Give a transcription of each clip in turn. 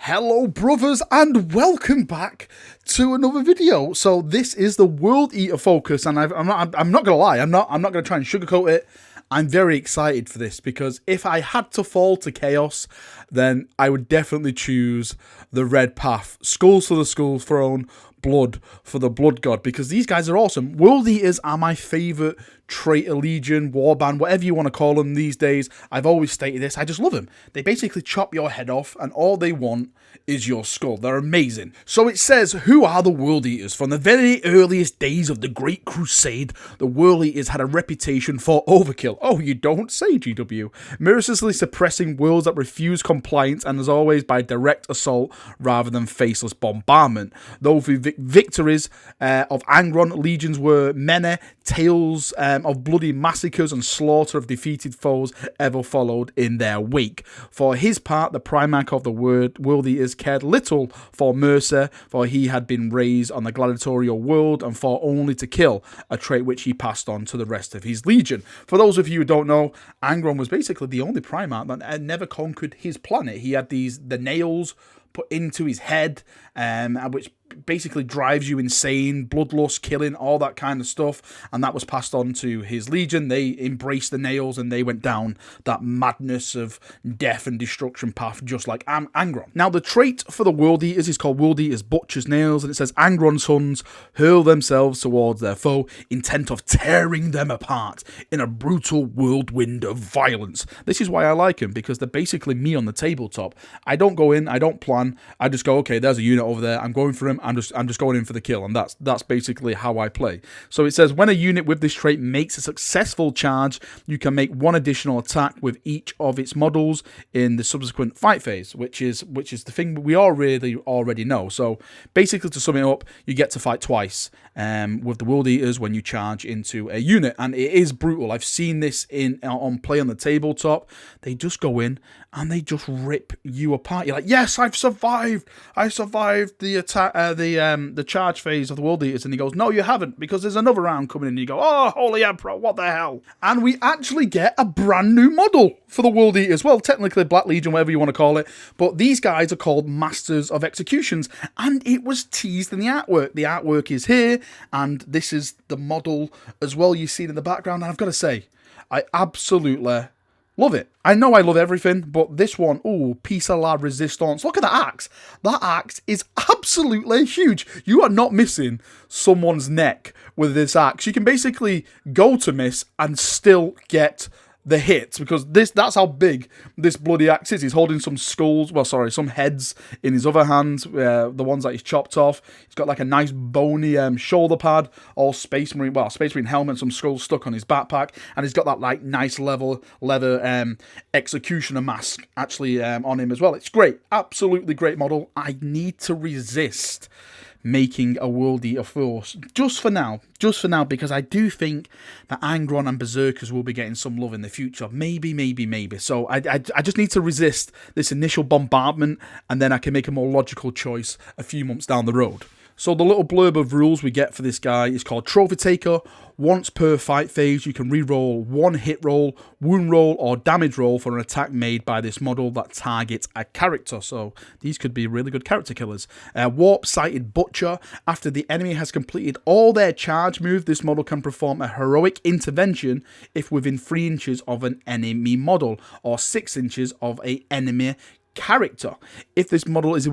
Hello brothers and welcome back to another video. So this is the World Eater focus, and I'm not gonna lie, I'm not gonna try and sugarcoat it. I'm very excited for this because if I had to fall to chaos, then I would definitely choose the red path. Skulls for the Skull Throne, blood for the Blood God, because these guys are awesome. World Eaters are my favourite traitor legion, warband, whatever you want to call them these days. I've always stated this, I just love them. They basically chop your head off and all they want is your skull. They're amazing. So it says, who are the World Eaters? From the very earliest days of the Great Crusade, the World Eaters had a reputation for overkill. Oh, you don't say, GW. Mercilessly suppressing worlds that refuse compliance, and as always by direct assault rather than faceless bombardment. Though the victories of Angron legions were many, tales of bloody massacres and slaughter of defeated foes ever followed in their wake. For his part, the Primarch of the World Eaters cared little for mercy, for he had been raised on the gladiatorial world and fought only to kill, a trait which he passed on to the rest of his legion. For those of you who don't know, Angron was basically the only Primarch that never conquered his planet. He had the nails put into his head, which basically drives you insane, bloodlust, killing, all that kind of stuff, and that was passed on to his legion. They embraced the nails and they went down that madness of death and destruction path, just like Angron. Now, the trait for the World Eaters is called World Eaters Butcher's Nails, and it says Angron's sons hurl themselves towards their foe, intent of tearing them apart in a brutal whirlwind of violence. This is why I like them, because they're basically me on the tabletop. I don't go in, I don't plan, I just go, okay, there's a unit over there, I'm going for him, I'm just going in for the kill, and that's basically how I play. So it says, when a unit with this trait makes a successful charge, you can make one additional attack with each of its models in the subsequent fight phase, which is the thing we already know. So basically, to sum it up, you get to fight twice with the World Eaters when you charge into a unit, and it is brutal. I've seen this on play on the tabletop. They just go in and they just rip you apart. You're like, yes, I've survived. I survived the attack, the charge phase of the World Eaters. And he goes, no, you haven't, because there's another round coming in. And you go, oh, holy emperor, what the hell? And we actually get a brand new model for the World Eaters. Well, technically Black Legion, whatever you want to call it. But these guys are called Masters of Executions. And it was teased in the artwork. The artwork is here. And this is the model as well you see in the background. And I've got to say, I absolutely love it. I know I love everything, but this one, oh, Piece à la Resistance. Look at that axe. That axe is absolutely huge. You are not missing someone's neck with this axe. You can basically go to miss and still get the hit, because that's how big this bloody axe is. He's holding some skulls, some heads in his other hands, the ones that he's chopped off. He's got like a nice bony shoulder pad, all Space Marine helmet, some skulls stuck on his backpack, and he's got that like nice leather executioner mask actually on him as well. It's great, absolutely great model. I need to resist making a World Eater force just for now, because I do think that Angron and Berserkers will be getting some love in the future. Maybe. So I just need to resist this initial bombardment, and then I can make a more logical choice a few months down the road. So the little blurb of rules we get for this guy is called Trophy Taker. Once per fight phase, you can re-roll one hit roll, wound roll, or damage roll for an attack made by this model that targets a character. So these could be really good character killers. Warp-sighted Butcher. After the enemy has completed all their charge move, this model can perform a heroic intervention if within 3 inches of an enemy model, or 6 inches of an enemy character. If this model is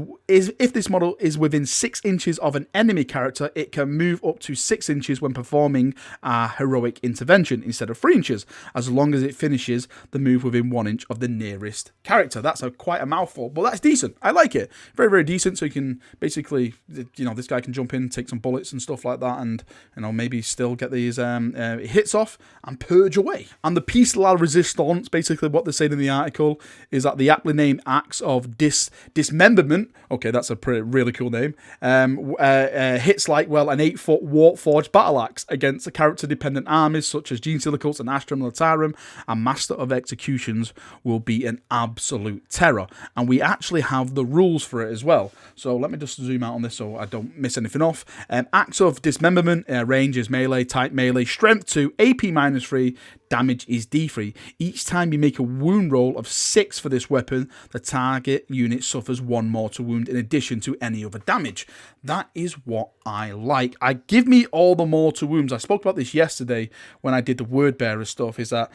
within 6 inches of an enemy character, it can move up to 6 inches when performing a heroic intervention instead of 3 inches, as long as it finishes the move within 1 inch of the nearest character. That's quite a mouthful, but that's decent. I like it. Very, very decent. So you can basically, this guy can jump in, take some bullets and stuff like that, and maybe still get these hits off and purge away. And the Piece à la Resistance, basically what they say in the article, is that the aptly named axe of Dismemberment, okay, that's a really cool name, hits like, well, an 8-foot Warp-forged battle axe against character-dependent armies such as Gene Silicates and Astra Militarum, and Master of Executions will be an absolute terror. And we actually have the rules for it as well. So let me just zoom out on this so I don't miss anything off. Axe of Dismemberment, range is melee, type melee, strength 2, AP -3, damage is D3. Each time you make a wound roll of 6 for this weapon, the target unit suffers 1 mortal wound in addition to any other damage. That is what I like. Give me all the mortal wounds. I spoke about this yesterday when I did the word bearer stuff, is that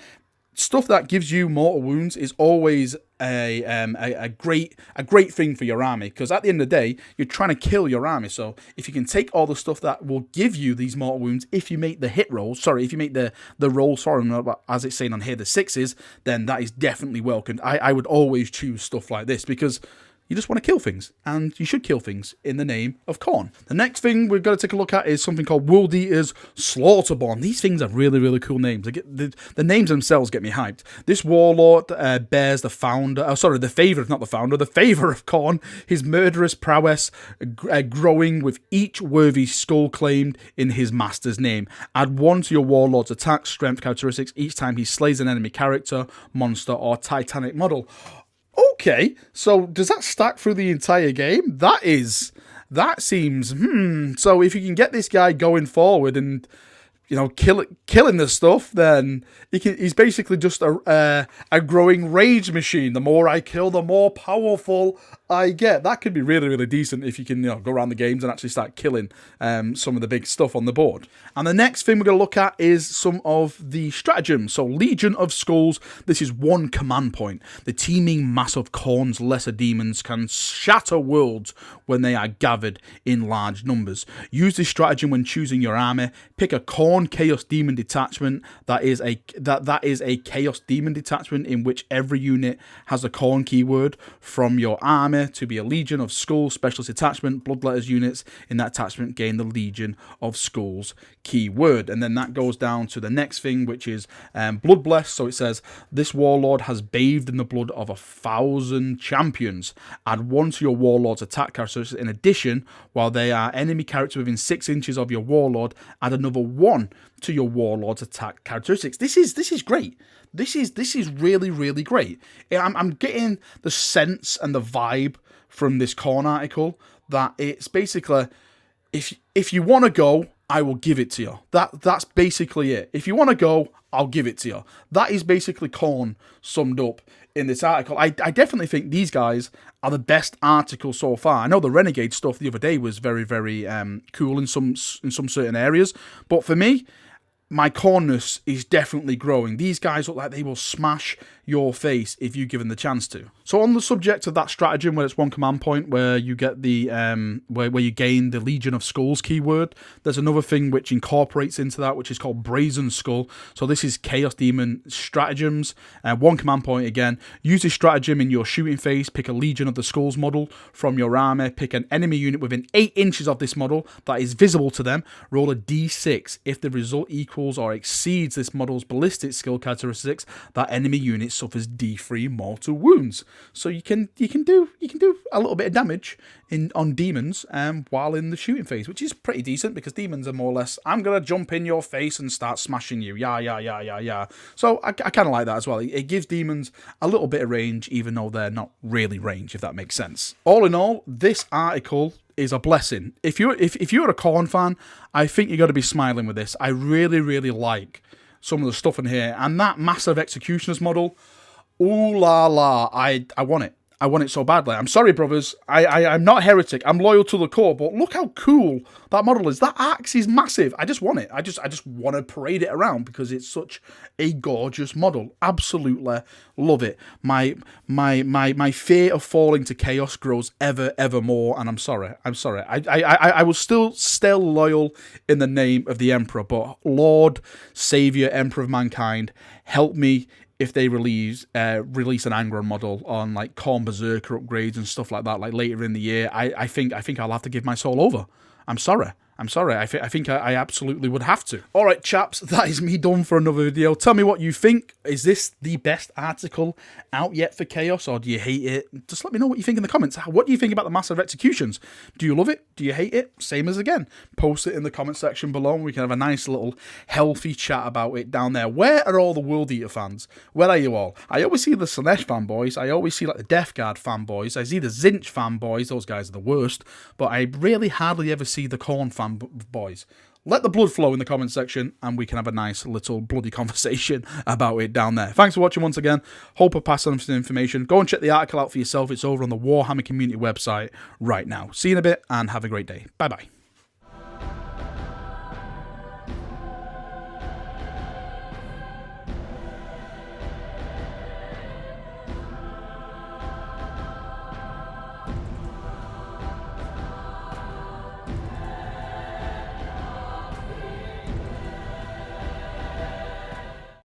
stuff that gives you mortal wounds is always a great thing for your army, because at the end of the day, you're trying to kill your army. So if you can take all the stuff that will give you these mortal wounds, if you make the hit rolls, if you make the rolls for them, as it's saying on here, the 6s, then that is definitely welcomed. I would always choose stuff like this, because you just want to kill things, and you should kill things in the name of KHORNE. The next thing we're going to take a look at is something called World Eater's Slaughterborn. These things have really, really cool names. The names themselves get me hyped. This warlord bears the favour, not the founder, the favour of KHORNE, his murderous prowess growing with each worthy skull claimed in his master's name. Add 1 to your warlord's attack strength characteristics each time he slays an enemy character, monster, or titanic model. Okay, so does that stack through the entire game? That seems, So if you can get this guy going forward and, killing this stuff, then he's basically just a growing rage machine. The more I kill, the more powerful I get. That could be really, really decent if you can, go around the games and actually start killing some of the big stuff on the board. And the next thing we're going to look at is some of the stratagems. So Legion of Skulls, this is 1 command point. The teeming mass of KHORNE's lesser demons can shatter worlds when they are gathered in large numbers. Use this stratagem when choosing your army. Pick a KHORNE Chaos Demon detachment. That is a Chaos Demon detachment in which every unit has a KHORNE keyword from your army to be a Legion of Skulls specialist attachment. Bloodletters units in that attachment gain the Legion of Skulls keyword. And then that goes down to the next thing, which is Blood Blessed. So it says, this warlord has bathed in the blood of 1,000 champions. Add 1 to your warlord's attack characteristics. In addition, while they are enemy character within 6 inches of your warlord, add another 1 to your warlord's attack characteristics. This is great. This is really, really great. I'm getting the sense and the vibe from this KHORNE article that it's basically, if you want to go, I will give it to you. That's basically it. If you want to go, I'll give it to you. That is basically KHORNE summed up in this article. I definitely think these guys are the best article so far. I know the Renegade stuff the other day was very, very cool in some certain areas, but for me, my KHORNE-ness is definitely growing. These guys look like they will smash your face if you give them the chance to. So on the subject of that stratagem, where it's 1 command point, where you get the where you gain the Legion of Skulls keyword, there's another thing which incorporates into that, which is called Brazen Skull. So this is Chaos Demon stratagems. 1 command point again. Use this stratagem in your shooting phase. Pick a Legion of the Skulls model from your army. Pick an enemy unit within 8 inches of this model that is visible to them. Roll a d6. If the result equals or exceeds this model's ballistic skill characteristics, that enemy unit suffers D3 mortal wounds. So you can do a little bit of damage on demons while in the shooting phase, which is pretty decent, because demons are more or less, I'm gonna jump in your face and start smashing you. Yeah. So I kind of like that as well. It gives demons a little bit of range, even though they're not really range, if that makes sense. All in all, this article is a blessing. If you're a KHORNE fan, I think you're going to be smiling with this. I really, really like some of the stuff in here. And that massive executioners model, ooh la la, I want it. I want it so badly. I'm sorry, brothers. I'm not a heretic. I'm loyal to the core, but look how cool that model is. That axe is massive. I just want it. I just want to parade it around because it's such a gorgeous model. Absolutely love it. My my fear of falling to chaos grows ever more, and I'm sorry. I will still loyal in the name of the Emperor, but Lord, Savior, Emperor of Mankind, help me if they release an Angron model on like KHORNE Berserker upgrades and stuff like that, like later in the year. I think I'll have to give my soul over. I'm sorry. I think I absolutely would have to. All right, chaps, that is me done for another video. Tell me what you think. Is this the best article out yet for Chaos, or do you hate it? Just let me know what you think in the comments. What do you think about the massive executions? Do you love it? Do you hate it? Same as again. Post it in the comment section below, and we can have a nice little healthy chat about it down there. Where are all the World Eater fans? Where are you all? I always see the Slaanesh fanboys. I always see like the Death Guard fanboys. I see the Tzeentch fanboys. Those guys are the worst. But I really hardly ever see the KHORNE fanboys. let the blood flow in the comment section, and we can have a nice little bloody conversation about it down there. Thanks for watching once again. Hope I passed on some information. Go and check the article out for yourself. It's over on the Warhammer community website right now. See you in a bit, and have a great day. Bye-bye.